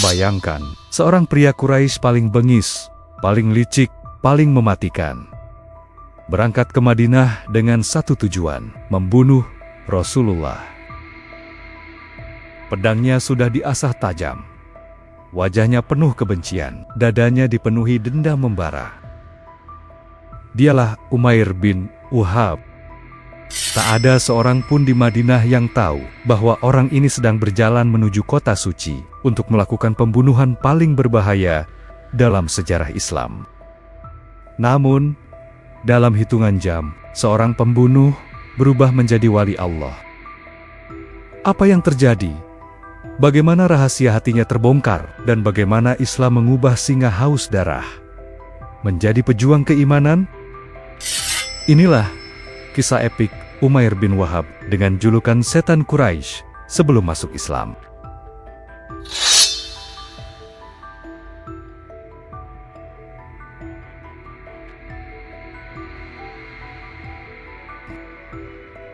Bayangkan, seorang pria Quraisy paling bengis, paling licik, paling mematikan. Berangkat ke Madinah dengan satu tujuan, membunuh Rasulullah. Pedangnya sudah diasah tajam. Wajahnya penuh kebencian, dadanya dipenuhi dendam membara. Dialah Umair bin Wahab. Tak ada seorang pun di Madinah yang tahu bahwa orang ini sedang berjalan menuju kota suci untuk melakukan pembunuhan paling berbahaya dalam sejarah Islam. Namun, dalam hitungan jam, seorang pembunuh berubah menjadi wali Allah. Apa yang terjadi? Bagaimana rahasia hatinya terbongkar dan bagaimana Islam mengubah singa haus darah menjadi pejuang keimanan? Inilah kisah epik Umair bin Wahab dengan julukan setan Quraisy sebelum masuk Islam.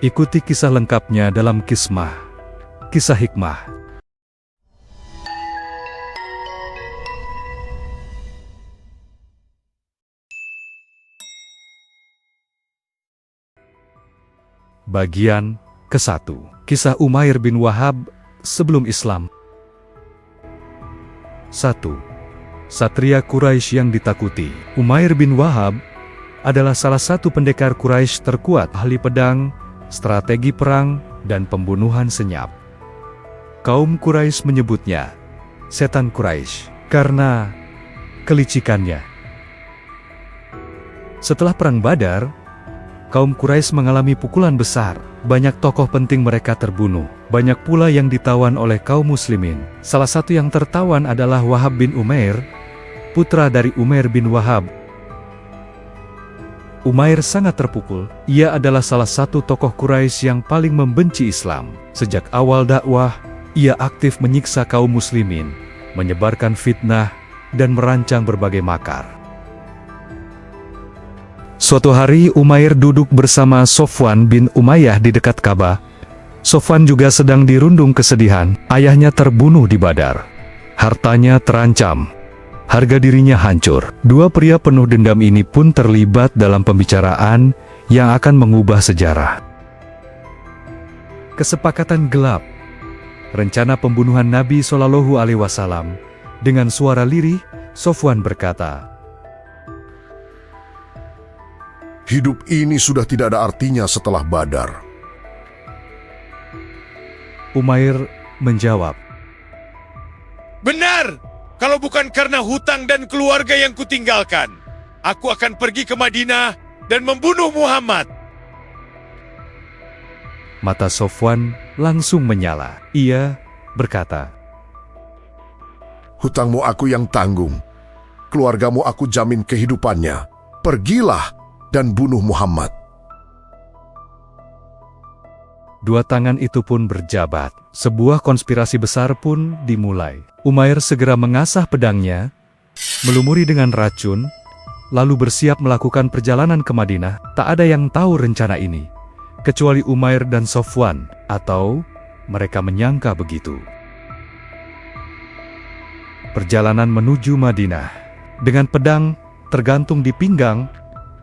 Ikuti kisah lengkapnya dalam Kisah Hikmah. Bagian ke-1. Kisah Umair bin Wahab sebelum Islam. 1. Satria Quraisy yang ditakuti. Umair bin Wahab adalah salah satu pendekar Quraisy terkuat, ahli pedang, strategi perang, dan pembunuhan senyap. Kaum Quraisy menyebutnya setan Quraisy karena kelicikannya. Setelah Perang Badar, kaum Quraisy mengalami pukulan besar. Banyak tokoh penting mereka terbunuh. Banyak pula yang ditawan oleh kaum muslimin. Salah satu yang tertawan adalah Wahab bin Umair, putra dari Umair bin Wahab. Umair sangat terpukul. Ia adalah salah satu tokoh Quraisy yang paling membenci Islam. Sejak awal dakwah, ia aktif menyiksa kaum muslimin, menyebarkan fitnah, dan merancang berbagai makar. Suatu hari Umair duduk bersama Sofwan bin Umayyah di dekat Ka'bah. Sofwan juga sedang dirundung kesedihan. Ayahnya terbunuh di Badar. Hartanya terancam. Harga dirinya hancur. Dua pria penuh dendam ini pun terlibat dalam pembicaraan yang akan mengubah sejarah. Kesepakatan gelap. Rencana pembunuhan Nabi Shallallahu Alaihi Wasallam. Dengan suara lirih, Sofwan berkata, "Hidup ini sudah tidak ada artinya setelah Badar." Umair menjawab, "Benar! Kalau bukan karena hutang dan keluarga yang kutinggalkan, aku akan pergi ke Madinah dan membunuh Muhammad." Mata Sofwan langsung menyala. Ia berkata, "Hutangmu aku yang tanggung. Keluargamu aku jamin kehidupannya. Pergilah dan bunuh Muhammad." Dua tangan itu pun berjabat. Sebuah konspirasi besar pun dimulai. Umair segera mengasah pedangnya, melumuri dengan racun, lalu bersiap melakukan perjalanan ke Madinah. Tak ada yang tahu rencana ini, kecuali Umair dan Sofwan, atau mereka menyangka begitu. Perjalanan menuju Madinah. Dengan pedang tergantung di pinggang,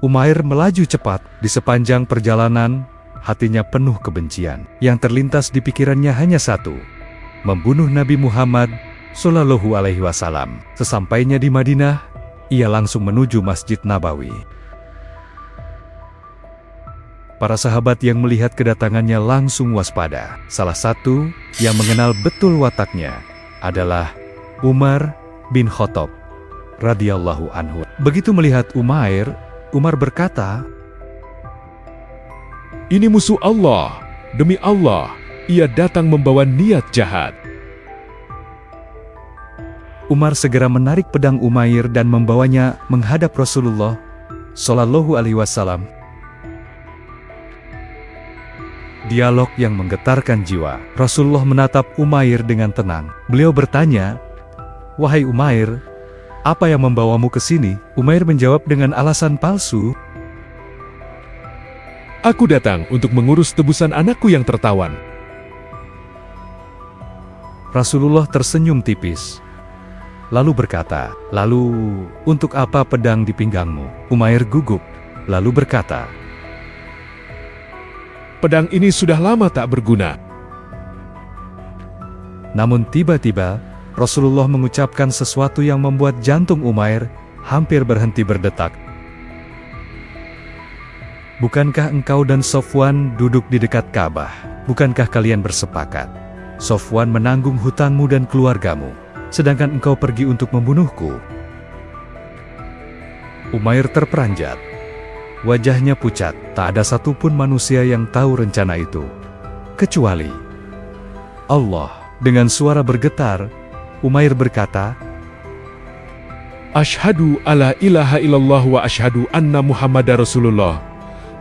Umair melaju cepat. Di sepanjang perjalanan, hatinya penuh kebencian. Yang terlintas di pikirannya hanya satu, membunuh Nabi Muhammad Shallallahu Alaihi Wasallam. Sesampainya di Madinah, ia langsung menuju Masjid Nabawi. Para sahabat yang melihat kedatangannya langsung waspada. Salah satu yang mengenal betul wataknya adalah Umar bin Khattab radhiyallahu anhu. Begitu melihat Umair, Umar berkata, "Ini musuh Allah. Demi Allah, ia datang membawa niat jahat." Umar segera menarik pedang Umair dan membawanya menghadap Rasulullah Shallallahu Alaihi Wasallam. Dialog yang menggetarkan jiwa. Rasulullah menatap Umair dengan tenang. Beliau bertanya, "Wahai Umair, apa yang membawamu ke sini?" Umair menjawab dengan alasan palsu, "Aku datang untuk mengurus tebusan anakku yang tertawan." Rasulullah tersenyum tipis. lalu berkata, "Lalu, untuk apa pedang di pinggangmu?" Umair gugup, lalu berkata, Pedang ini sudah lama tak berguna. namun tiba-tiba Rasulullah mengucapkan sesuatu yang membuat jantung Umair hampir berhenti berdetak. "Bukankah engkau dan Sofwan duduk di dekat Ka'bah? Bukankah kalian bersepakat? Sofwan menanggung hutangmu dan keluargamu, sedangkan engkau pergi untuk membunuhku?" Umair terperanjat. Wajahnya pucat, tak ada satupun manusia yang tahu rencana itu, kecuali Allah. Dengan suara bergetar, Umair berkata, Asyhadu alla ilaha illallah wa asyhadu anna Muhammadar Rasulullah.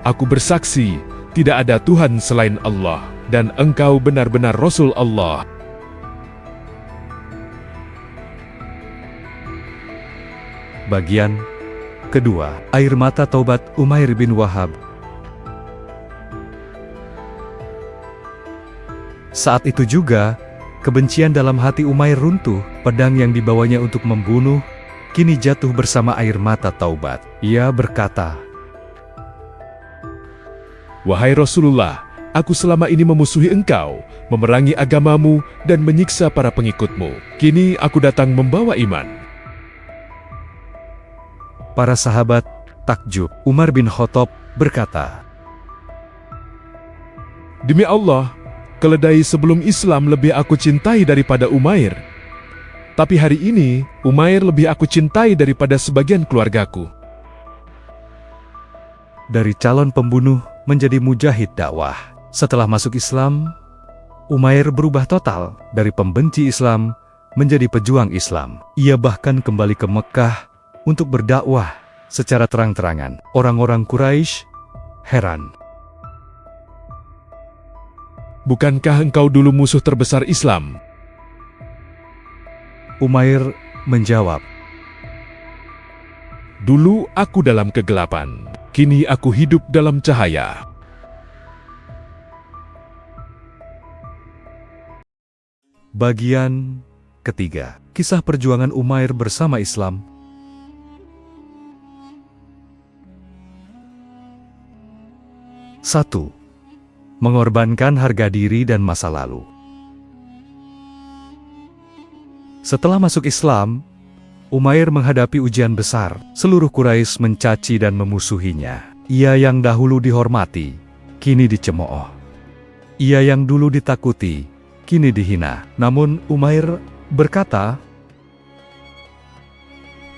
Aku bersaksi, tidak ada Tuhan selain Allah, dan engkau benar-benar Rasul Allah. Bagian kedua, air mata taubat Umair bin Wahab. Saat itu juga, kebencian dalam hati Umair runtuh. Pedang yang dibawanya untuk membunuh, kini jatuh bersama air mata taubat. Ia berkata, Wahai Rasulullah, aku selama ini memusuhi engkau, memerangi agamamu, dan menyiksa para pengikutmu. Kini aku datang membawa iman. para sahabat takjub. Umar bin Khattab berkata, Demi Allah, keledai sebelum Islam lebih aku cintai daripada Umair. Tapi hari ini, Umair lebih aku cintai daripada sebagian keluargaku. dari calon pembunuh menjadi mujahid dakwah. Setelah masuk Islam, Umair berubah total dari pembenci Islam menjadi pejuang Islam. Ia bahkan kembali ke Mekah untuk berdakwah secara terang-terangan. Orang-orang Quraisy heran. Bukankah engkau dulu musuh terbesar Islam? Umair menjawab, Dulu aku dalam kegelapan, kini aku hidup dalam cahaya. Bagian ketiga, kisah perjuangan Umair bersama Islam. Satu, mengorbankan harga diri dan masa lalu. Setelah masuk Islam, Umair menghadapi ujian besar. Seluruh Quraisy mencaci dan memusuhinya. Ia yang dahulu dihormati, kini dicemooh. Ia yang dulu ditakuti, kini dihina. Namun Umair berkata,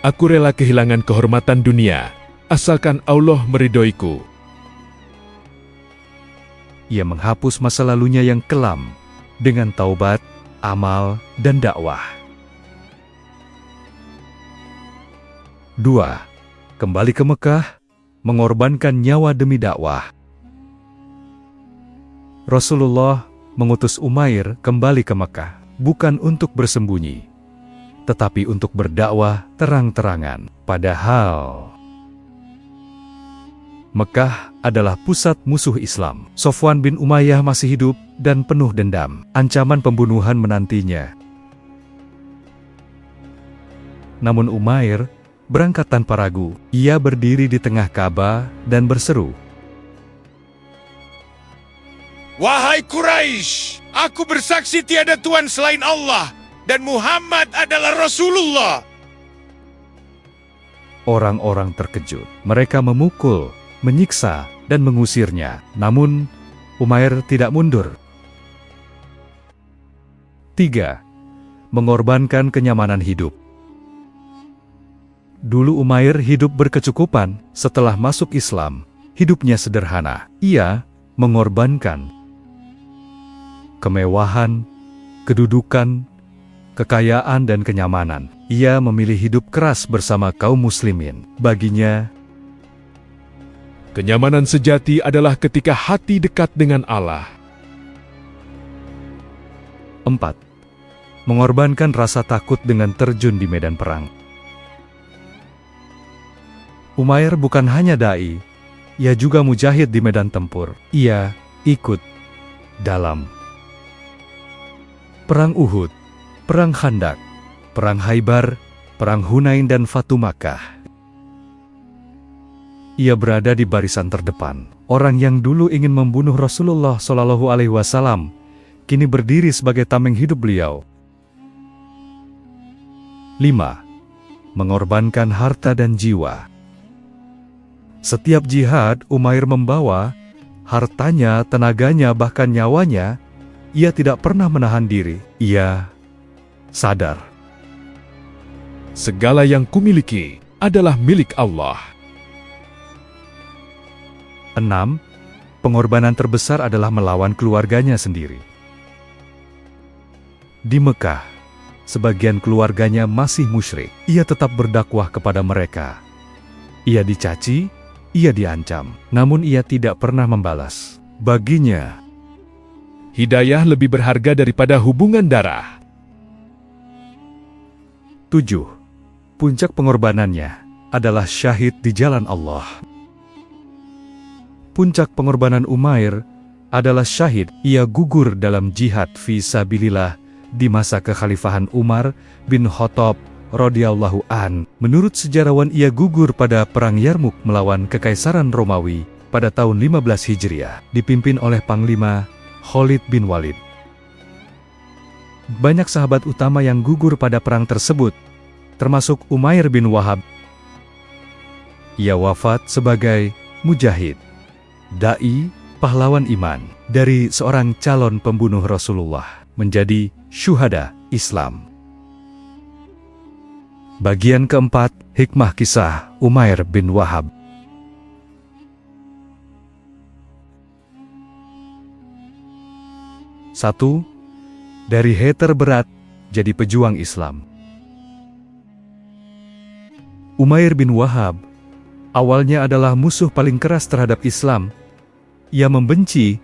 Aku rela kehilangan kehormatan dunia, asalkan Allah meridhoiku. ia menghapus masa lalunya yang kelam dengan taubat, amal, dan dakwah. 2. Kembali ke Mekah, mengorbankan nyawa demi dakwah. Rasulullah mengutus Umair kembali ke Mekah, bukan untuk bersembunyi, tetapi untuk berdakwah terang-terangan. Padahal Mekah adalah pusat musuh Islam. Sofwan bin Umayyah masih hidup dan penuh dendam. Ancaman pembunuhan menantinya. Namun Umair berangkat tanpa ragu. Ia berdiri di tengah Ka'bah dan berseru, Wahai Quraisy, aku bersaksi tiada Tuhan selain Allah, dan Muhammad adalah Rasulullah. Orang-orang terkejut. Mereka memukul, menyiksa, dan mengusirnya. Namun, Umair tidak mundur. 3. Mengorbankan kenyamanan hidup. Dulu Umair hidup berkecukupan. Setelah masuk Islam, hidupnya sederhana. Ia mengorbankan kemewahan, kedudukan, kekayaan, dan kenyamanan. Ia memilih hidup keras bersama kaum muslimin. Baginya, Kenyamanan sejati adalah ketika hati dekat dengan Allah. 4. Mengorbankan rasa takut dengan terjun di medan perang. Umair bukan hanya da'i, ia juga mujahid di medan tempur. Ia ikut dalam Perang Uhud, Perang Khandak, Perang Khaybar, Perang Hunain dan Fatu Makkah. Ia berada di barisan terdepan. Orang yang dulu ingin membunuh Rasulullah Shallallahu Alaihi Wasallam kini berdiri sebagai tameng hidup beliau. 5. Mengorbankan harta dan jiwa. Setiap jihad, Umair membawa hartanya, tenaganya, bahkan nyawanya. Ia tidak pernah menahan diri. Ia sadar Segala yang kumiliki adalah milik Allah. 6. Pengorbanan terbesar adalah melawan keluarganya sendiri. Di Mekah, sebagian keluarganya masih musyrik. Ia tetap berdakwah kepada mereka. Ia dicaci, ia diancam, namun ia tidak pernah membalas. Baginya, Hidayah lebih berharga daripada hubungan darah. 7. Puncak pengorbanannya adalah syahid di jalan Allah. Puncak pengorbanan Umair adalah syahid. Ia gugur dalam jihad fi sabilillah di masa kekhalifahan Umar bin Khattab radhiyallahu an. Menurut sejarawan, ia gugur pada perang Yarmuk melawan Kekaisaran Romawi pada tahun 15 Hijriah, dipimpin oleh Panglima Khalid bin Walid. Banyak sahabat utama yang gugur pada perang tersebut, termasuk Umair bin Wahab. Ia wafat sebagai mujahid, dai, pahlawan iman dari seorang calon pembunuh Rasulullah, menjadi syuhada Islam. Bagian keempat, hikmah kisah Umair bin Wahab. 1. Dari hater berat jadi pejuang Islam. Umair bin Wahab awalnya adalah musuh paling keras terhadap Islam. Ia membenci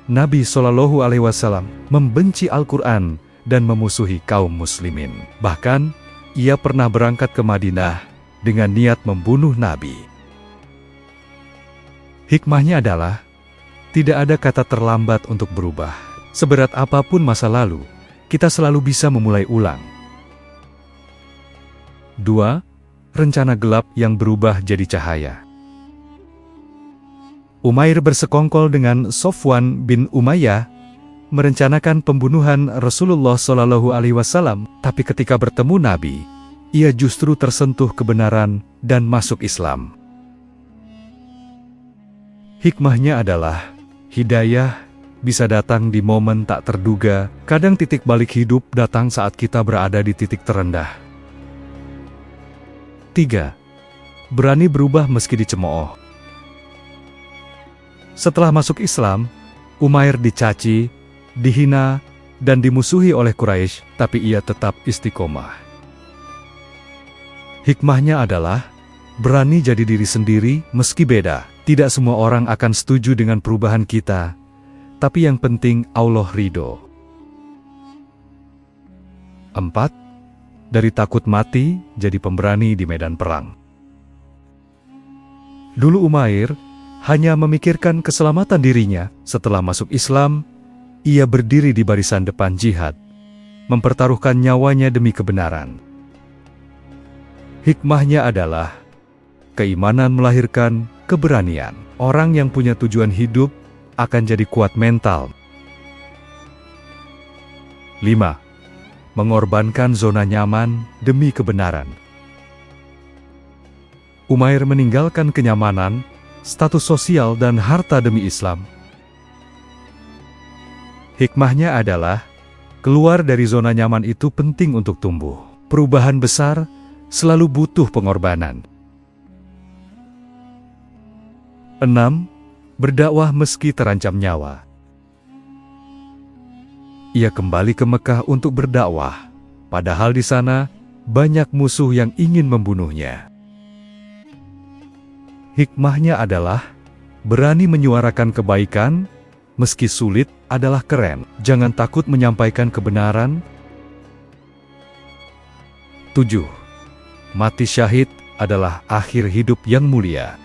Nabi Shallallahu Alaihi Wasallam, membenci Al-Quran, dan memusuhi kaum muslimin. Bahkan, ia pernah berangkat ke Madinah dengan niat membunuh Nabi. Hikmahnya adalah, tidak ada kata terlambat untuk berubah. Seberat apapun masa lalu, kita selalu bisa memulai ulang. 2. Rencana gelap yang berubah jadi cahaya. Umair bersekongkol dengan Sofwan bin Umayyah, merencanakan pembunuhan Rasulullah Shallallahu Alaihi Wasallam, tapi ketika bertemu Nabi, ia justru tersentuh kebenaran dan masuk Islam. Hikmahnya adalah, hidayah bisa datang di momen tak terduga. Kadang titik balik hidup datang saat kita berada di titik terendah. 3. Berani berubah meski dicemooh. Setelah masuk Islam, Umair dicaci, dihina, dan dimusuhi oleh Quraisy, tapi ia tetap istiqomah. Hikmahnya adalah, berani jadi diri sendiri meski beda. Tidak semua orang akan setuju dengan perubahan kita, tapi yang penting Allah ridho. 4. Dari takut mati, jadi pemberani di medan perang. Dulu Umair hanya memikirkan keselamatan dirinya. Setelah masuk Islam, ia berdiri di barisan depan jihad, mempertaruhkan nyawanya demi kebenaran. Hikmahnya adalah, keimanan melahirkan keberanian. Orang yang punya tujuan hidup akan jadi kuat mental. 5. Mengorbankan zona nyaman demi kebenaran. Umair meninggalkan kenyamanan, status sosial, dan harta demi Islam. Hikmahnya adalah, keluar dari zona nyaman itu penting untuk tumbuh. Perubahan besar selalu butuh pengorbanan. 6. Berdakwah meski terancam nyawa. Ia kembali ke Mekah untuk berdakwah, padahal di sana banyak musuh yang ingin membunuhnya. Hikmahnya adalah, berani menyuarakan kebaikan, meski sulit, adalah keren. Jangan takut menyampaikan kebenaran. 7. Mati syahid adalah akhir hidup yang mulia.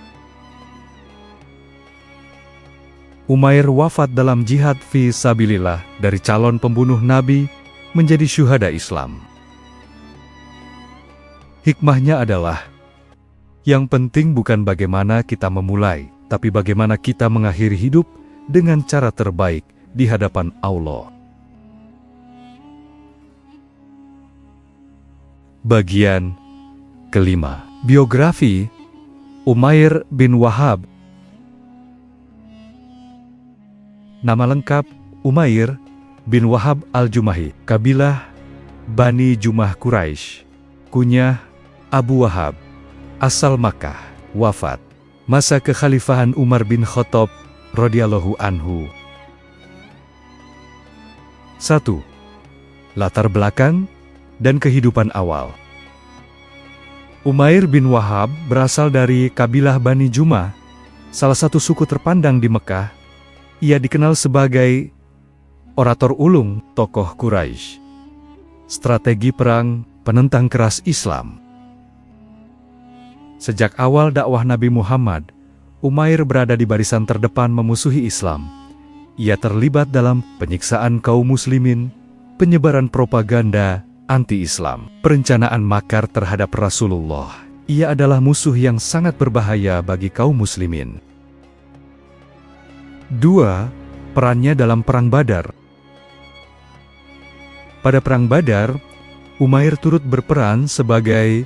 Umair wafat dalam jihad fi sabilillah, dari calon pembunuh Nabi menjadi syuhada Islam. Hikmahnya adalah, yang penting bukan bagaimana kita memulai, tapi bagaimana kita mengakhiri hidup dengan cara terbaik di hadapan Allah. Bagian kelima, biografi Umair bin Wahab. Nama lengkap Umair bin Wahab al-Jumahi, kabilah Bani Jumah Quraisy, kunyah Abu Wahab, asal Makkah, wafat masa kekhalifahan Umar bin Khattab radhiyallahu anhu. 1. Latar belakang dan kehidupan awal. Umair bin Wahab berasal dari kabilah Bani Jumah, salah satu suku terpandang di Mekah. Ia dikenal sebagai orator ulung, tokoh Quraisy, strategi perang, penentang keras Islam. Sejak awal dakwah Nabi Muhammad, Umair berada di barisan terdepan memusuhi Islam. Ia terlibat dalam penyiksaan kaum muslimin, penyebaran propaganda anti-Islam, perencanaan makar terhadap Rasulullah. Ia adalah musuh yang sangat berbahaya bagi kaum muslimin. 2. Perannya dalam Perang Badar. Pada Perang Badar, Umair turut berperan sebagai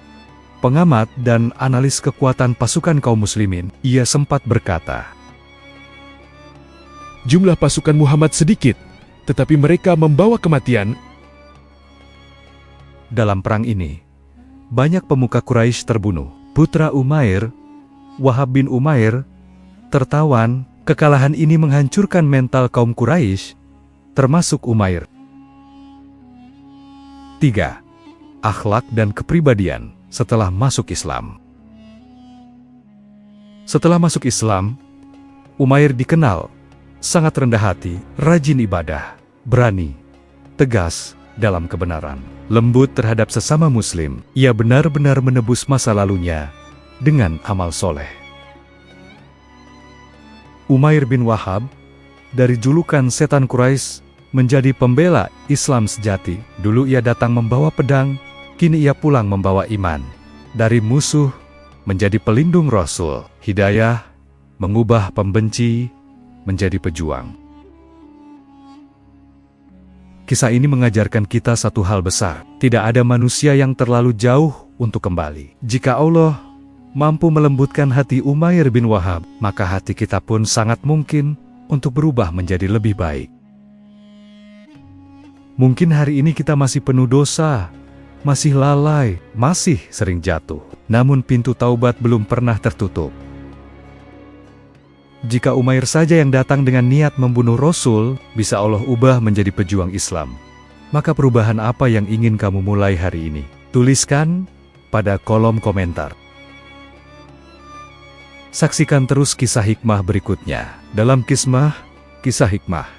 pengamat dan analis kekuatan pasukan kaum muslimin. Ia sempat berkata, Jumlah pasukan Muhammad sedikit, tetapi mereka membawa kematian. dalam perang ini, banyak pemuka Quraisy terbunuh. Putra Umair, Wahab bin Umair, tertawan. Kekalahan ini menghancurkan mental kaum Quraisy, termasuk Umair. 3. Akhlak dan kepribadian setelah masuk Islam. Setelah masuk Islam, Umair dikenal sangat rendah hati, rajin ibadah, berani, tegas dalam kebenaran, lembut terhadap sesama muslim. Ia benar-benar menebus masa lalunya dengan amal soleh. Umair bin Wahab, dari julukan setan Quraisy menjadi pembela Islam sejati. Dulu ia datang membawa pedang, kini ia pulang membawa iman. Dari musuh menjadi pelindung Rasul, hidayah mengubah pembenci menjadi pejuang. Kisah ini mengajarkan kita satu hal besar. Tidak ada manusia yang terlalu jauh untuk kembali. Jika Allah mampu melembutkan hati Umair bin Wahab, maka hati kita pun sangat mungkin untuk berubah menjadi lebih baik. Mungkin hari ini kita masih penuh dosa, masih lalai, masih sering jatuh. Namun pintu taubat belum pernah tertutup. Jika Umair saja yang datang dengan niat membunuh Rasul, bisa Allah ubah menjadi pejuang Islam. Maka perubahan apa yang ingin kamu mulai hari ini? Tuliskan pada kolom komentar. Saksikan terus kisah hikmah berikutnya dalam Kisah Hikmah.